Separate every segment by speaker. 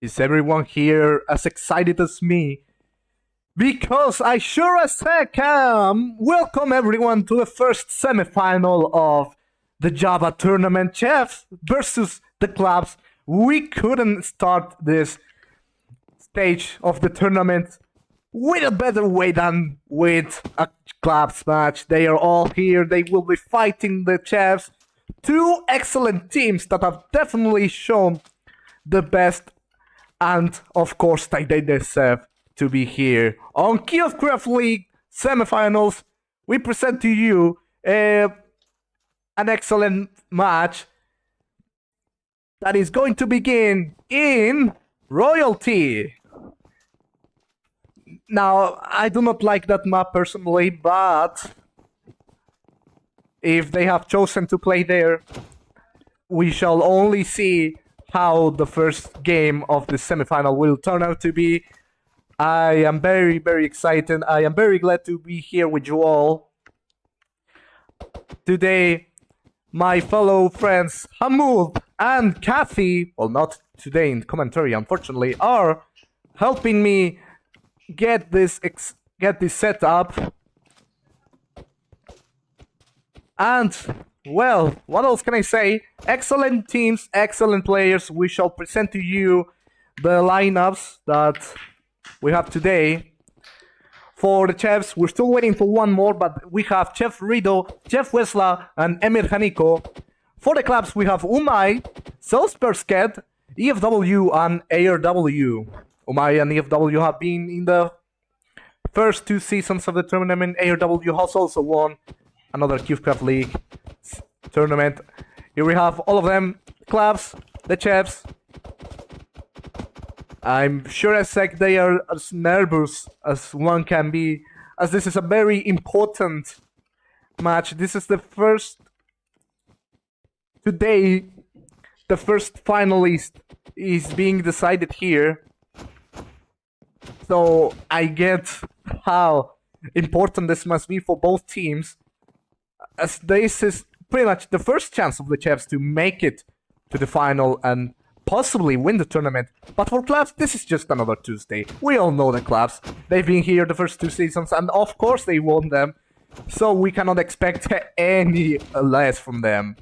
Speaker 1: Is everyone here as excited as me? Because I sure as heck am! Welcome everyone to the first semifinal of the Java tournament, Chefs versus the Klabs. We couldn't start this stage of the tournament with a better way than with a Klabs match. They are all here, they will be fighting the Chefs. Two excellent teams that have definitely shown the best, and of course they deserve to be here. On ChefRido semifinals, we present to you an excellent match that is going to begin in Royalty. Now, I do not like that map personally, but if they have chosen to play there, we shall only see how the first game of the semifinal will turn out to be. I am very, very excited. I am very glad to be here with you all. Today, my fellow friends Hamoud and Kathy, well, not today in commentary, unfortunately, are helping me get this set up. And, well, what else can I say? Excellent teams, excellent players. We shall present to you the lineups that we have today. For the chefs, we're still waiting for one more, but we have ChefRido, ChefWesla, and Emirhaniko. For the Klabs, we have oumai, Zelfverzekerd, efww, and arwww. oumai and efww have been in the first two seasons of the tournament. arwww has also won another ChefKenzyy League tournament. Here we have all of them, Klabs, the chefs. I'm sure as heck they are as nervous as one can be, as this is a very important match. This is the first... Today, the first finalist is being decided here. So I get how important this must be for both teams, as this is pretty much the first chance of the chefs to make it to the final and possibly win the tournament. But for Klabs, this is just another Tuesday. We all know the Klabs. They've been here the first two seasons, and of course they won them. So we cannot expect any less from them.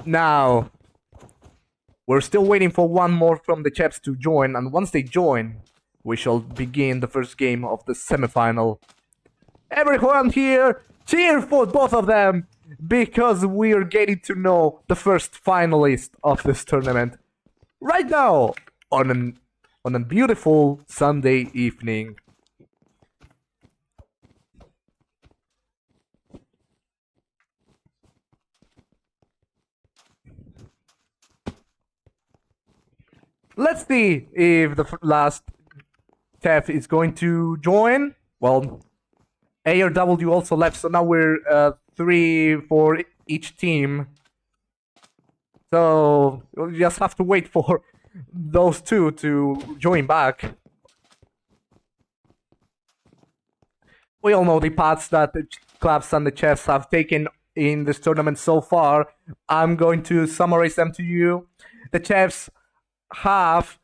Speaker 1: Now, we're still waiting for one more from the chefs to join, and once they join, we shall begin the first game of the semifinal. Everyone here, cheer for both of them, because we're getting to know the first finalist of this tournament right now on a beautiful Sunday evening. Let's see if the last chef is going to join. Well, arwww also left, so now we're 3 for each team. So we'll just have to wait for those two to join back. We all know the paths that the Klabs and the chefs have taken in this tournament so far. I'm going to summarize them to you. The chefs have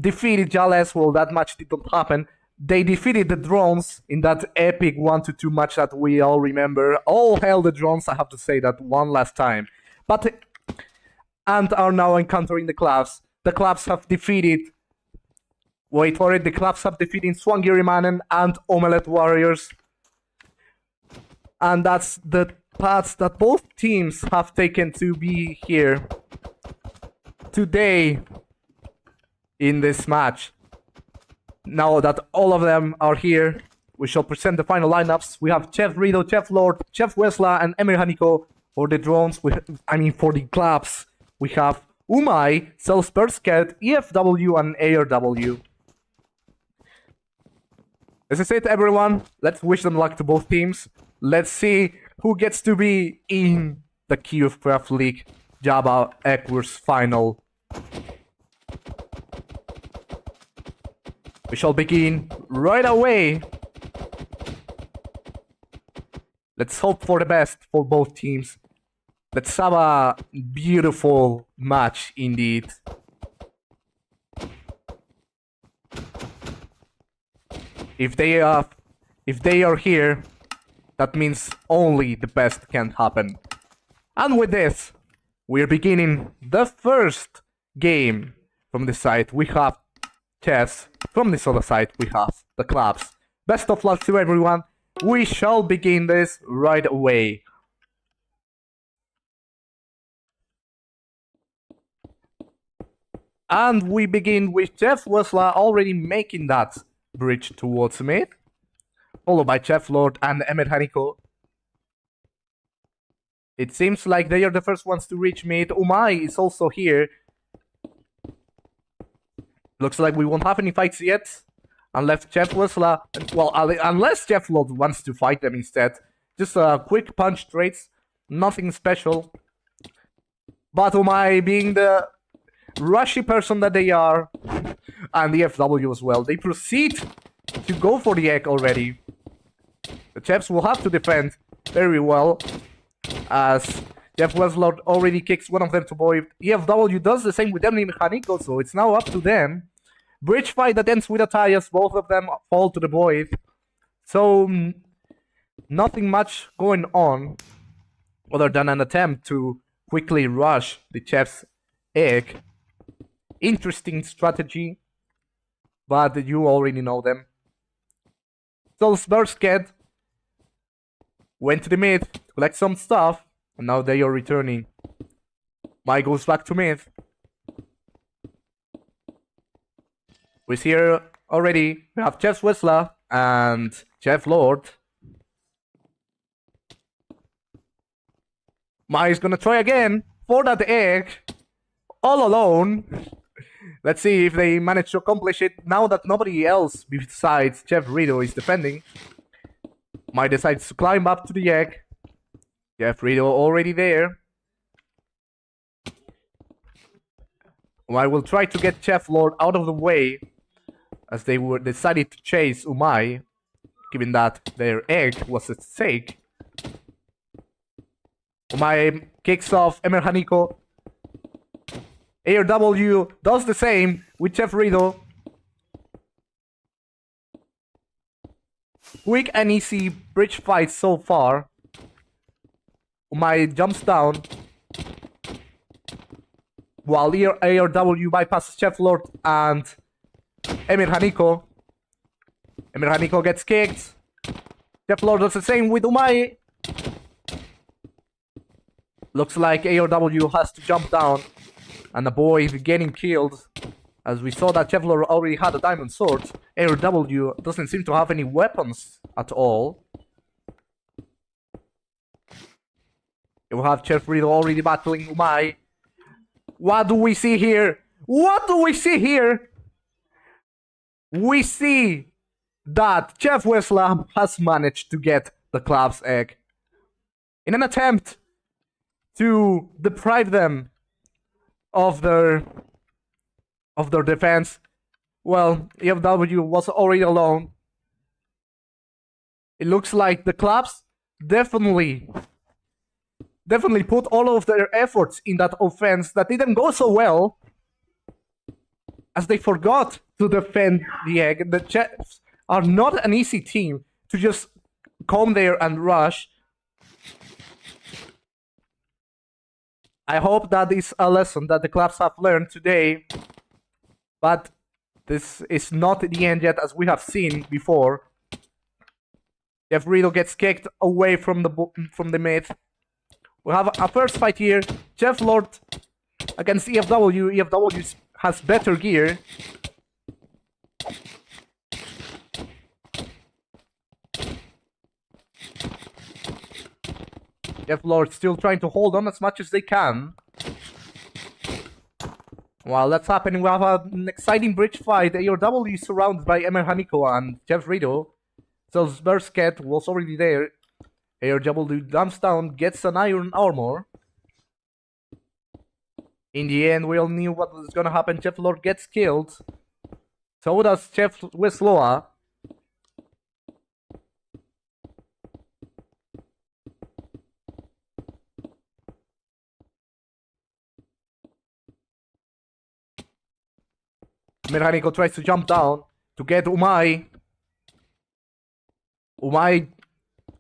Speaker 1: defeated Jales. Well, that match did not happen. They defeated the drones in that epic 1-2 match that we all remember. All hail the drones, I have to say that one last time. And are now encountering the Klabs. The Klabs have defeated... Wait for it, the Klabs have defeated Swangirimanen and Omelette Warriors. And that's the paths that both teams have taken to be here today in this match. Now that all of them are here, we shall present the final lineups. We have ChefRido, ChefLqrd, ChefWesla, and Emirhaniko. For the drones, for the Klabs, we have oumai, Zelfverzekerd, efww, and arwww. This is it, everyone. Let's wish them luck to both teams. Let's see who gets to be in the ChefKenzyy Java EggWars final. We shall begin right away. Let's hope for the best for both teams. Let's have a beautiful match indeed. If they are here, that means only the best can happen. And with this, we're beginning the first game from this side. We have chess. From this other side, we have the Klabs. Best of luck to everyone. We shall begin this right away. And we begin with ChefWido already making that bridge towards mid, followed by ChefLqrd and Emirhaniko. It seems like they are the first ones to reach mid. Oumai is also here. Looks like we won't have any fights yet, unless ChefWido, well, unless ChefLqrd wants to fight them instead. Just quick punch trades, nothing special. But Oumai, being the rushy person that they are, and the efww as well, they proceed to go for the egg already. The chefs will have to defend very well, as ChefWido already kicks one of them to void. efww does the same with Emirhaniko, so it's now up to them. Bridge fight that ends with a tie as both of them fall to the void. So nothing much going on other than an attempt to quickly rush the chef's egg. Interesting strategy, but you already know them. Zelfverzekerd went to the mid to collect some stuff, and now they are returning. Mai goes back to mid. We're here already. We have ChefWido and ChefLqrd. Mai is gonna try again for that egg, all alone. Let's see if they manage to accomplish it now that nobody else besides ChefRido is defending. Mai decides to climb up to the egg. ChefRido already there. Oumai will try to get ChefLqrd out of the way, as they were decided to chase Oumai, given that their egg was at stake. Oumai kicks off Emirhaniko. arwww does the same with ChefRido. Quick and easy bridge fight so far. Oumai jumps down, while arwww bypasses ChefLqrd and Emirhaniko. Emirhaniko gets kicked. ChefLqrd does the same with Oumai. Looks like arwww has to jump down and avoid getting killed, as we saw that ChefLqrd already had a diamond sword. arwww doesn't seem to have any weapons at all. You have ChefRido already battling Oumai. What do we see here? What do we see here? We see that ChefWido has managed to get the Klabs egg in an attempt to deprive them of their defense. Well, efww was already alone. It looks like the Klabs definitely put all of their efforts in that offense that didn't go so well, as they forgot to defend the egg. The chefs are not an easy team to just come there and rush. I hope that is a lesson that the Klabs have learned today, but this is not the end yet, as we have seen before. ChefRido gets kicked away from the mid. We have a first fight here. ChefLqrd against efww. efww has better gear. ChefLqrd still trying to hold on as much as they can. While that's happening, we have an exciting bridge fight. arwww is surrounded by Emirhaniko and ChefRido. Zelfverzekerd was already there. arwww jumps down, gets an iron armor. In the end, we all knew what was gonna happen. ChefLqrd gets killed. So does ChefWido. Emirhaniko tries to jump down to get Oumai. Oumai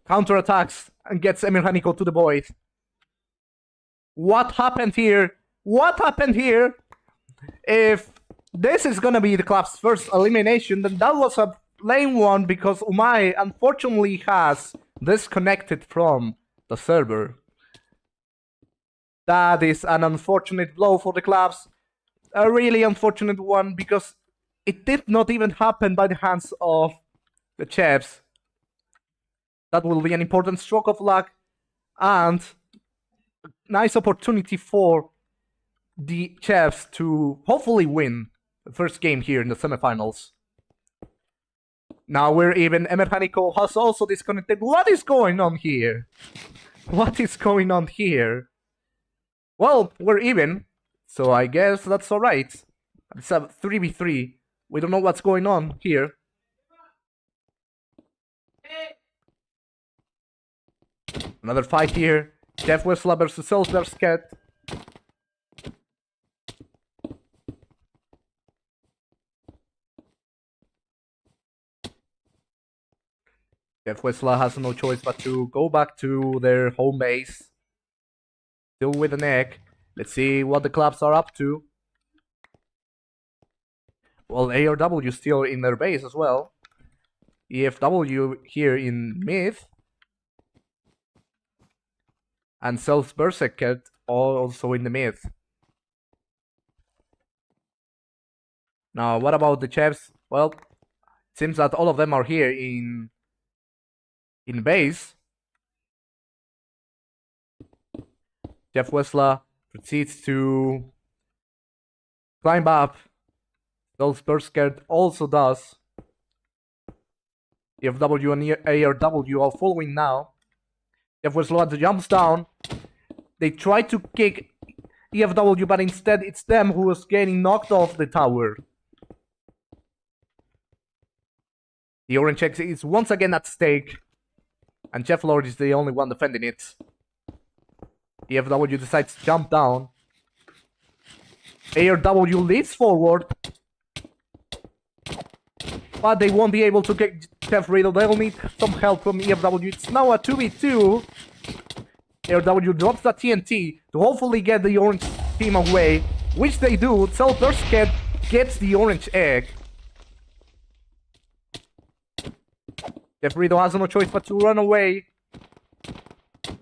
Speaker 1: counterattacks and gets Emirhaniko to the void. What happened here? What happened here? If this is gonna be the Klabs' first elimination, then that was a lame one because oumai unfortunately has disconnected from the server. That is an unfortunate blow for the Klabs. A really unfortunate one because it did not even happen by the hands of the chefs. That will be an important stroke of luck and a nice opportunity for the chefs to hopefully win the first game here in the semifinals. Now we're even. Emirhaniko has also disconnected. What is going on here? What is going on here? Well, we're even, so I guess that's alright. It's a 3v3. We don't know what's going on here. Another fight here. ChefWido versus Zelfverzekerd. ChefWido has no choice but to go back to their home base. Still with an egg. Let's see what the Klabs are up to. Well, ARW still in their base as well. EFW here in mid. And Zelfverzekerd also in the mid. Now, what about the chefs? Well, it seems that all of them are here in base. ChefWido proceeds to climb up. Zelfverzekerd also does. EFW and ARW are following now. ChefWido jumps down. They try to kick EFW, but instead it's them who is getting knocked off the tower. The orange egg is once again at stake. And ChefLqrd is the only one defending it. EFW decides to jump down. ARW leads forward. But they won't be able to get ChefRido. They'll need some help from EFW. It's now a 2v2. ARW drops the TNT to hopefully get the orange team away. Which they do. Zelfverzekerd gets the orange egg. ChefRido has no choice but to run away.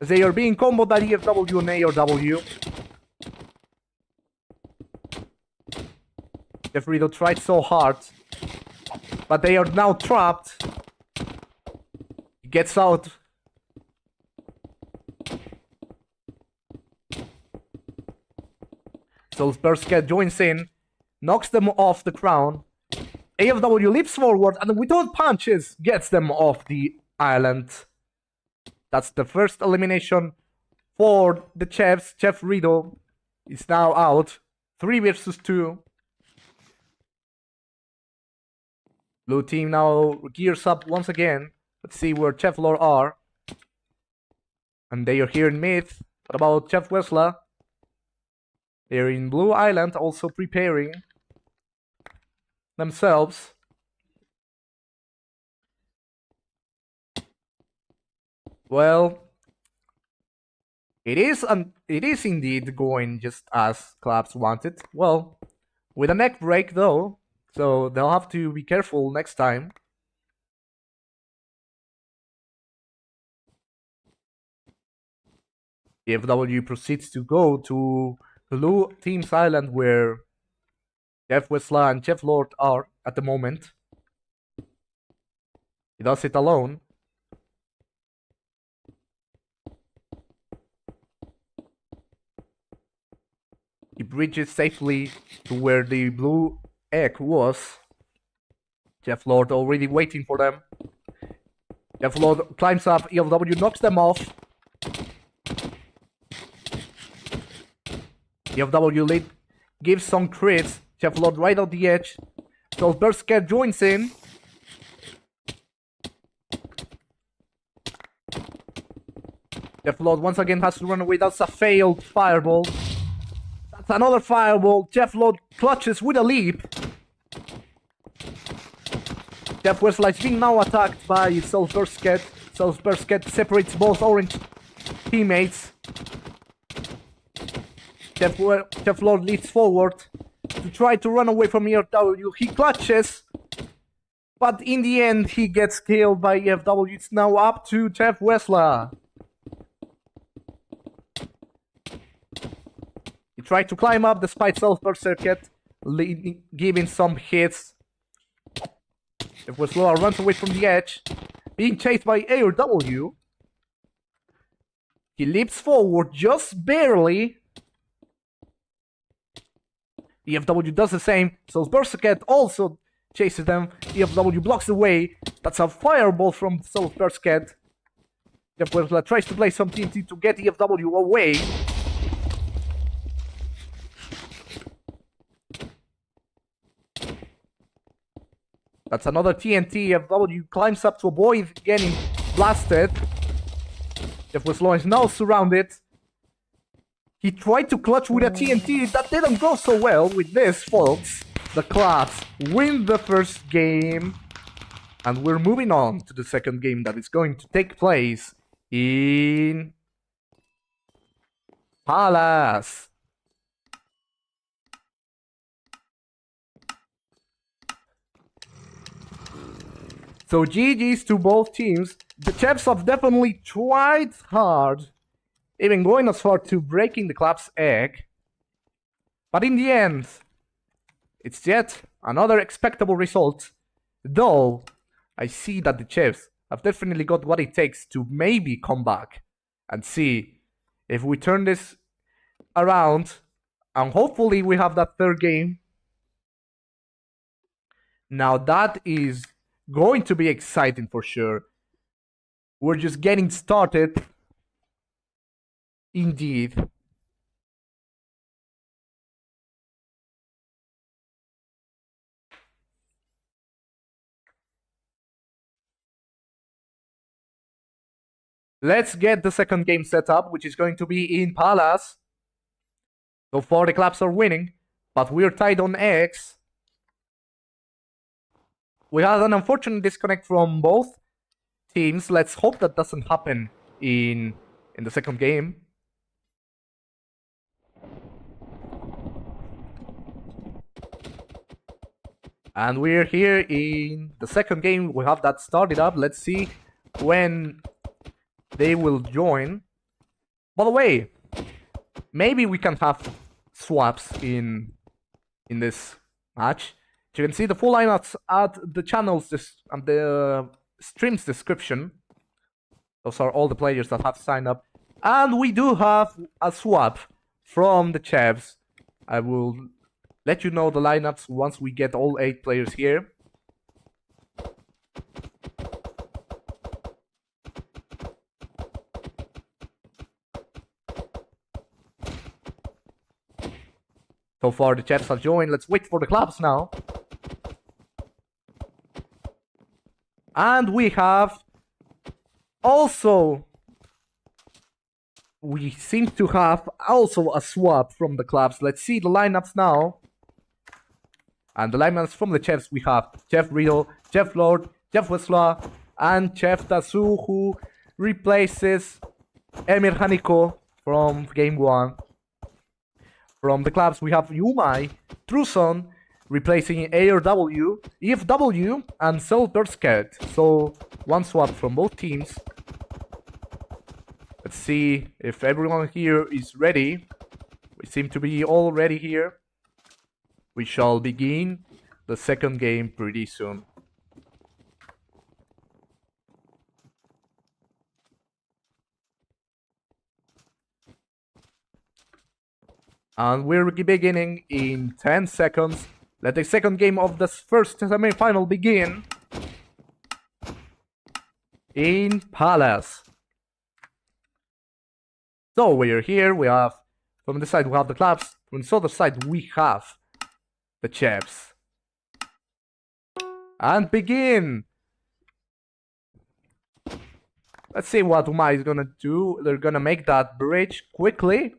Speaker 1: As they are being comboed by EFW and ARW. ChefRido tried so hard. But they are now trapped. He gets out. Zelfverzekerd joins in. Knocks them off the crown. AFW leaps forward and without punches gets them off the island. That's the first elimination for the chefs. ChefRido is now out. 3 versus 2. Blue team now gears up once again. Let's see where ChefLqrd are. And they are here in mid. What about ChefWido? They're in Blue Island, also preparing themselves. Well, it is indeed going just as Klabs wanted. Well, with a neck break though, so they'll have to be careful next time. EFW proceeds to go to Blue Team's island where ChefWido and ChefLqrd are at the moment. He does it alone. He bridges safely to where the blue egg was. ChefLqrd already waiting for them. ChefLqrd climbs up, EFW knocks them off. EFW lead gives some crits. ChefLqrd right on the edge. Zelfverzekerd joins in. ChefLqrd once again has to run away. That's a failed fireball. That's another fireball. ChefLqrd clutches with a leap. ChefWesla is being now attacked by Zelfverzekerd. Zelfverzekerd separates both orange teammates. ChefLqrd leads forward to try to run away from EFW. He clutches, but in the end he gets killed by EFW. It's now up to ChefWesla. He tried to climb up despite Zelfverzekerd giving some hits. ChefWesla runs away from the edge, being chased by arwww. He leaps forward just barely. EFW does the same. Zelfverzekerd also chases them. EFW blocks the way. That's a fireball from Zelfverzekerd. ChefWesla tries to play some TNT to get EFW away. That's another TNT. EFW climbs up to avoid getting blasted. ChefWesla is now surrounded. He tried to clutch with a TNT. That didn't go so well. With this, folks, the Klabs win the first game. And we're moving on to the second game that is going to take place in Palace. So GG's to both teams. The Chefs have definitely tried hard, even going as far to breaking the Klabs egg. But in the end, it's yet another expectable result. Though, I see that the Chefs have definitely got what it takes to maybe come back and see if we turn this around. And hopefully we have that third game. Now that is going to be exciting for sure. We're just getting started. Indeed. Let's get the second game set up, which is going to be in Palace. So far the Klabs are winning, but we're tied on eggs. We had an unfortunate disconnect from both teams. Let's hope that doesn't happen in the second game. And we're here in the second game. We have that started up. Let's see when they will join. By the way, maybe we can have swaps in this match. You can see the full lineups at the channel's and the stream's description. Those are all the players that have signed up. And we do have a swap from the Chefs. I will let you know the lineups once we get all 8 players here. So far the Chefs have joined. Let's wait for the Klabs now. And we have also, we seem to have also a swap from the Klabs. Let's see the lineups now. And the lineups from the Chefs, we have ChefRido, ChefLqrd, ChefWesla, and ChefTazu, who replaces Emirhaniko from game 1. From the Klabs, we have oumai, Truson, replacing arwww, efww, and Zelfverzekerd. So, one swap from both teams. Let's see if everyone here is ready. We seem to be all ready here. We shall begin the second game pretty soon. And we're beginning in 10 seconds. Let the second game of the first semi-final begin in Palace. So we're here, we have, from this side we have the Klabs, from the other side we have the Chefs. And begin! Let's see what oumai is gonna do. They're gonna make that bridge quickly.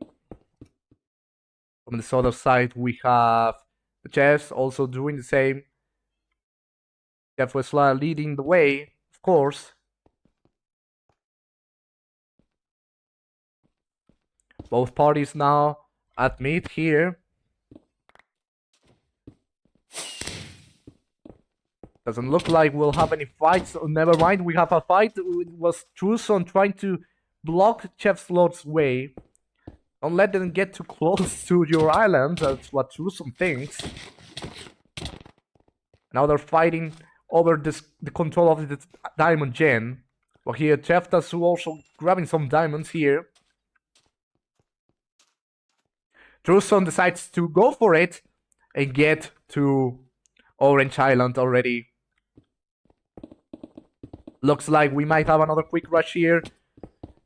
Speaker 1: From this other side we have the Chefs also doing the same. ChefWesla leading the way, of course. Both parties now at meet here. Doesn't look like we'll have any fights. Oh, never mind, we have a fight. It was Truson trying to block ChefLqrd's way. Don't let them get too close to your island. That's what Truson thinks. Now they're fighting over the control of the diamond gen. Well, here ChefTasu also grabbing some diamonds here. Truson decides to go for it and get to Orange Island already. Looks like we might have another quick rush here.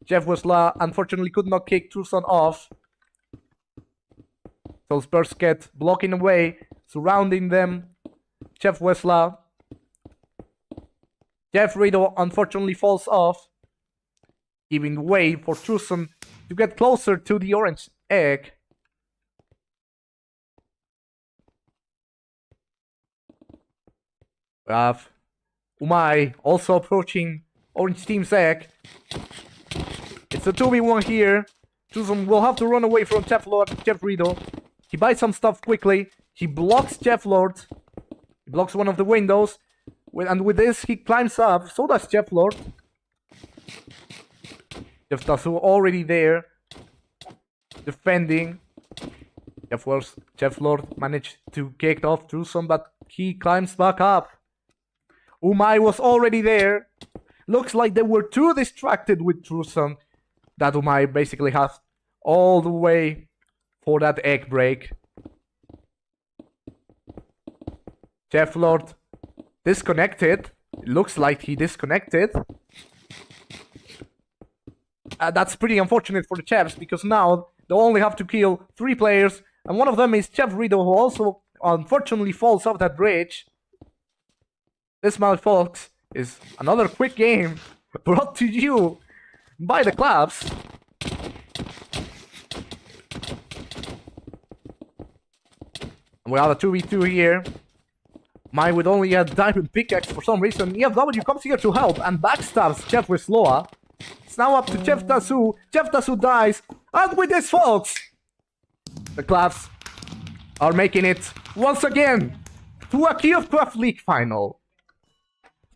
Speaker 1: ChefWesla unfortunately could not kick Truson off. Zelfverzekerd blocking away, surrounding them. ChefWesla. ChefRido unfortunately falls off, giving way for Truson to get closer to the orange egg. We have oumai also approaching orange team's egg. It's a 2v1 here. Truson will have to run away from ChefRido. He buys some stuff quickly. He blocks ChefLqrd. He blocks one of the windows. And with this, he climbs up. So does ChefLqrd. ChefTasu already there. Defending. ChefLqrd managed to kick off Truson, but he climbs back up. oumai was already there. Looks like they were too distracted with Truson that oumai basically has all the way for that egg break. ChefLqrd disconnected. It looks like he disconnected. That's pretty unfortunate for the chefs, because now they only have to kill 3 players, and one of them is ChefRido, who also unfortunately falls off that bridge. This, my folks, is another quick game brought to you by the Klabs. We have a 2v2 here. Mine with only a diamond pickaxe for some reason. EFW comes here to help and backstabs ChefWesla. It's now up to ChefTasu. ChefTasu dies. And with this, folks, the Klabs are making it once again to a KeyofCraft League final.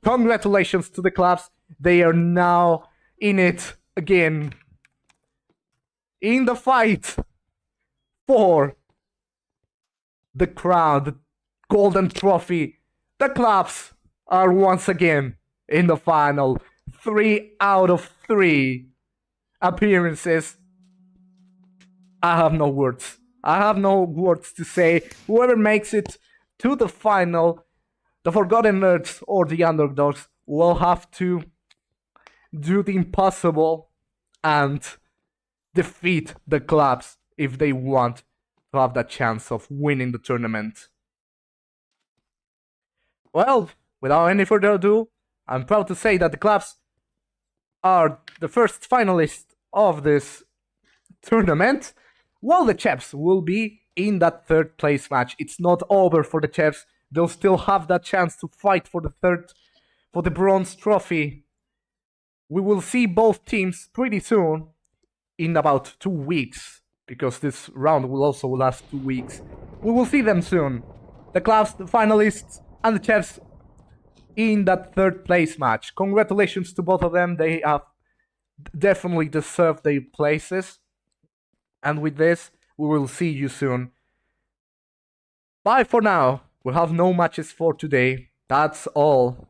Speaker 1: Congratulations to the Klabs. They are now in it again. In the fight for the crown, the golden trophy. The Klabs are once again in the final. 3 out of 3 appearances. I have no words. I have no words to say. Whoever makes it to the final, the Forgotten Nerds or the Underdogs, will have to do the impossible and defeat the Klabs if they want to have that chance of winning the tournament. Well, without any further ado, I'm proud to say that the Klabs are the first finalists of this tournament, while the Chefs will be in that 3rd place match. It's not over for the Chefs. They'll still have that chance to fight for the bronze trophy. We will see both teams pretty soon, in about 2 weeks, because this round will also last 2 weeks. We will see them soon. The Klabs, the finalists, and the Chefs in that 3rd place match. Congratulations to both of them. They have definitely deserved their places. And with this, we will see you soon. Bye for now. We'll have no matches for today. That's all.